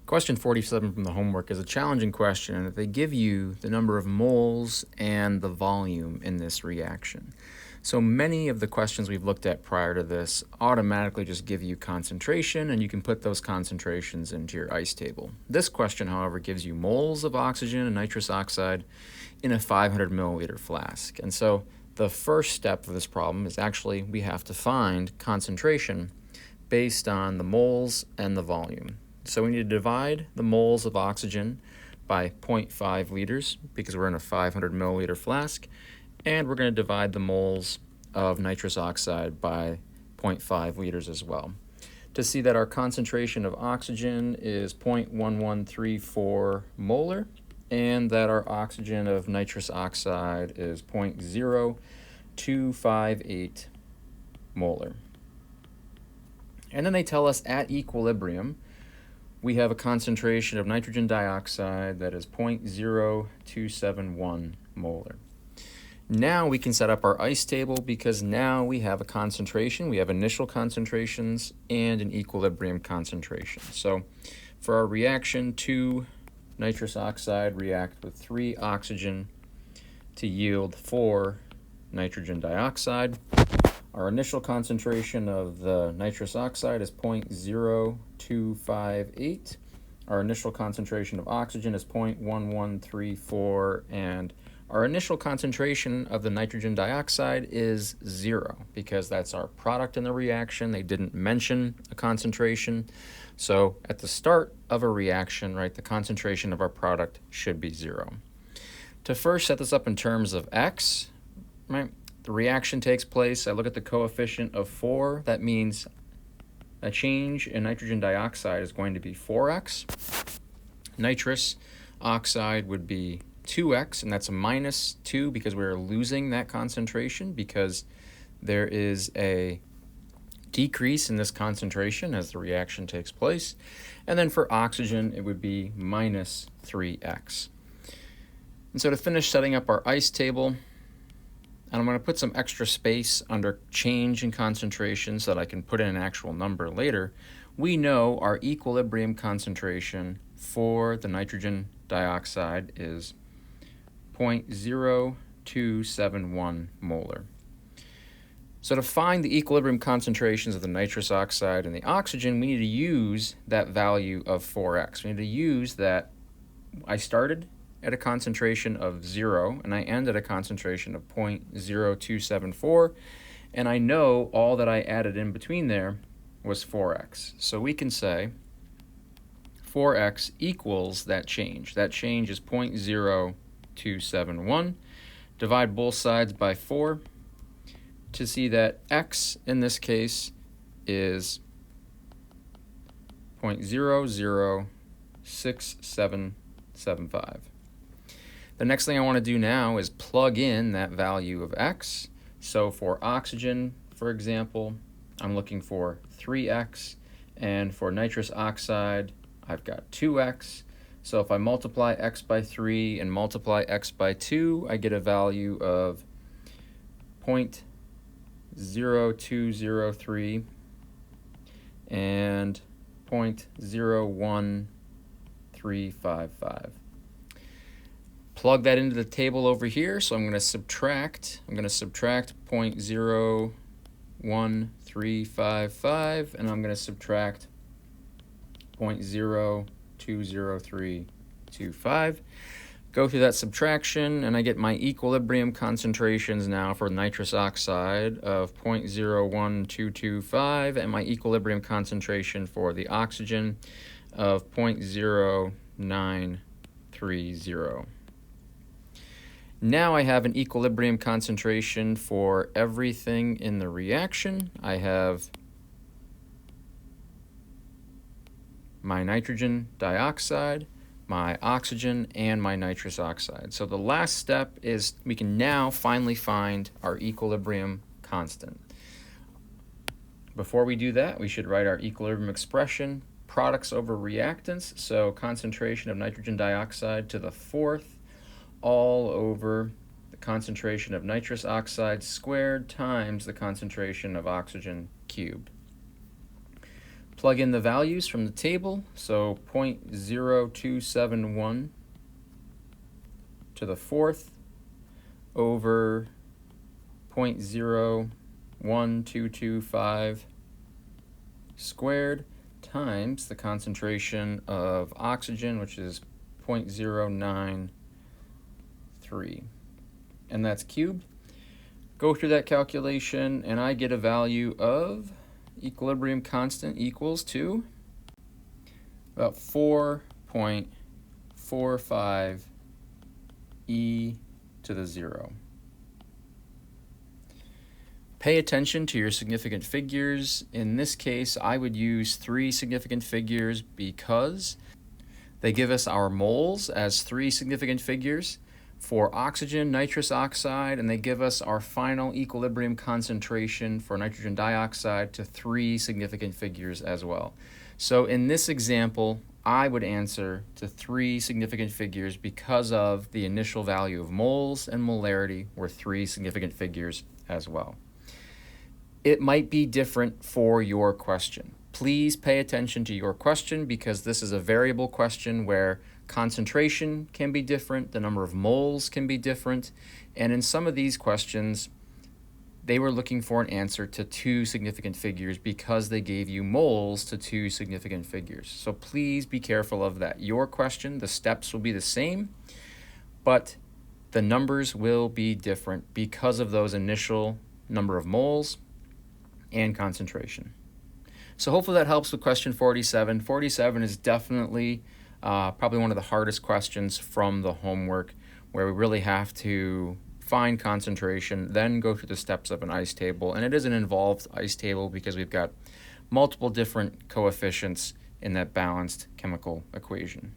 Question 47 from the homework is a challenging question, and they give you the number of moles and the volume in this reaction. So many of the questions we've looked at prior to this automatically just give you concentration, and you can put those concentrations into your ice table. This question, however, gives you moles of oxygen and nitrous oxide in a 500 milliliter flask. And so the first step of this problem is actually we have to find concentration based on the moles and the volume. So we need to divide the moles of oxygen by 0.5 liters because we're in a 500 milliliter flask, and we're going to divide the moles of nitrous oxide by 0.5 liters as well. To see that our concentration of oxygen is 0.1134 molar and that our oxygen of nitrous oxide is 0.0258 molar. And then they tell us at equilibrium, we have a concentration of nitrogen dioxide that is 0.0271 molar. Now we can set up our ice table because now we have a concentration. We have initial concentrations and an equilibrium concentration. So for our reaction, 2 nitrous oxide react with 3 oxygen to yield 4 nitrogen dioxide. Our initial concentration of the nitrous oxide is 0.0258. Our initial concentration of oxygen is 0.1134, and our initial concentration of the nitrogen dioxide is 0 because that's our product in the reaction. They didn't mention a concentration. So at the start of a reaction, right, the concentration of our product should be 0. To first set this up in terms of X, right? The reaction takes place. I look at the coefficient of 4. That means a change in nitrogen dioxide is going to be 4x. Nitrous oxide would be 2x, and that's a minus 2 because we're losing that concentration because there is a decrease in this concentration as the reaction takes place. And then for oxygen, it would be minus 3x. And so to finish setting up our ice table, and I'm going to put some extra space under change in concentration so that I can put in an actual number later. We know our equilibrium concentration for the nitrogen dioxide is 0.0271 molar. So to find the equilibrium concentrations of the nitrous oxide and the oxygen, we need to use that value of 4x. We need to use that. I started at a concentration of 0, and I end at a concentration of 0.0274, and I know all that I added in between there was 4x. So we can say 4x equals that change. That change is 0.0271. Divide both sides by 4 to see that x in this case is 0.006775. The next thing I want to do now is plug in that value of x. So for oxygen, for example, I'm looking for 3x, and for nitrous oxide, I've got 2x. So if I multiply x by 3 and multiply x by 2, I get a value of 0.0203 and 0.01355. Plug that into the table over here, so I'm going to subtract 0.01355, and I'm going to subtract 0.020325. Go through that subtraction, and I get my equilibrium concentrations now for nitrous oxide of 0.01225, and my equilibrium concentration for the oxygen of 0.0930. Now I have an equilibrium concentration for everything in the reaction. I have my nitrogen dioxide, my oxygen, and my nitrous oxide. So the last step is we can now finally find our equilibrium constant. Before we do that, we should write our equilibrium expression, products over reactants, so concentration of nitrogen dioxide to the 4th all over the concentration of nitrous oxide squared times the concentration of oxygen cubed. Plug in the values from the table, so 0.0271 to the fourth over 0.01225 squared times the concentration of oxygen, which is 0.093, and that's cubed. Go through that calculation, and I get a value of equilibrium constant equals to about 4.45 e to the 0. Pay attention to your significant figures. In this case, I would use 3 significant figures because they give us our moles as 3 significant figures for oxygen, nitrous oxide, and they give us our final equilibrium concentration for nitrogen dioxide to 3 significant figures as well. So in this example, I would answer to 3 significant figures because of the initial value of moles and molarity were 3 significant figures as well. It might be different for your question. Please pay attention to your question because this is a variable question where concentration can be different, the number of moles can be different, and in some of these questions, they were looking for an answer to 2 significant figures because they gave you moles to 2 significant figures. So please be careful of that. Your question, the steps will be the same, but the numbers will be different because of those initial number of moles and concentration. So hopefully that helps with question 47. 47 is definitely probably one of the hardest questions from the homework, where we really have to find concentration, then go through the steps of an ice table. And it is an involved ice table because we've got multiple different coefficients in that balanced chemical equation.